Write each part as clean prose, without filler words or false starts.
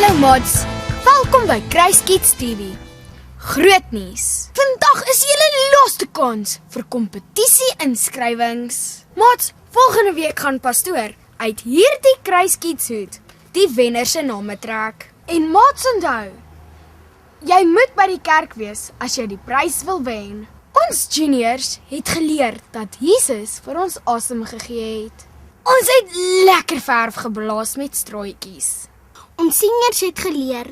Hallo mods, welkom by Kruiskids TV. Groot nuus. Vandag is julle laaste kans vir kompetisie inskrywings. Mods, volgende week gaan pastoor uit hierdie Kruiskids hoed die wenner se name trek. En mods onthou, jy moet by die kerk wees as jy die prys wil wen. Ons juniors het geleer dat Jesus vir ons asem gegee het. Ons het lekker verf geblaas met strooitjies. Ons seniors het geleer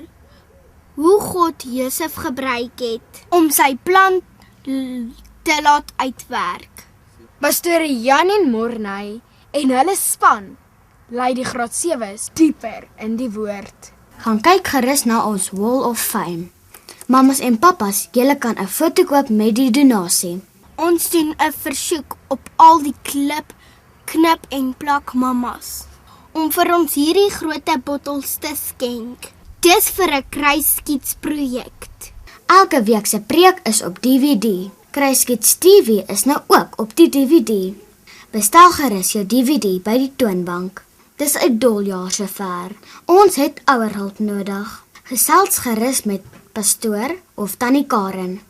hoe God Josef gebruik het om sy plan te laat uitwerk. Pastoor Jan en Morney en hulle span lei die graad 7's dieper in die woord. Gaan kyk gerus na ons Wall of Fame. Mamas en papas, julle kan 'n foto koop met die donasie. Ons doen 'n versoek op al die klip, knip en plak mamas om vir ons hierdie groot bottels te skenk. Dis vir 'n Kruiskids projek. Elke week se preek is op DVD. Kruiskids TV is nou ook op die DVD. Bestel gerus jou DVD by die toonbank. Dis 'n doljaar so ver. Ons het ouerhulp nodig. Gesels gerus met pastoor of tannie Karen.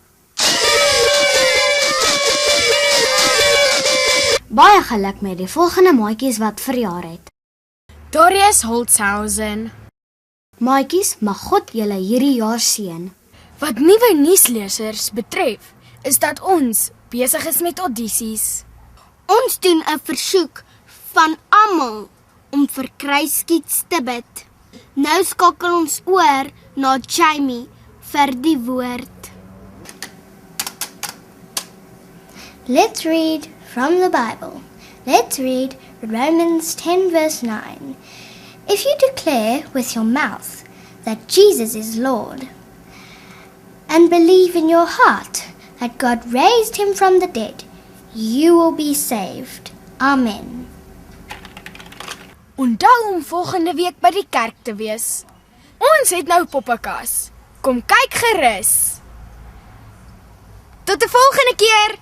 Baie geluk met die volgende maatjies wat verjaar het. Darius Holtzhausen. Maatjies, mag God julle hierdie jaar seën. Wat nuwe nuuslesers betref, is dat ons besig is met audisies. Ons doen 'n versoek van almal om vir Kruiskids te bid. Nou skakel ons oor na Jamie vir die woord. Let's read from the Bible. Let's read Romans 10 verse 9. If you declare with your mouth that Jesus is Lord and believe in your heart that God raised him from the dead, you will be saved. Amen. Onthou om volgende week by die kerk te wees. Ons het nou poppekas. Kom kyk gerus. Tot die volgende keer.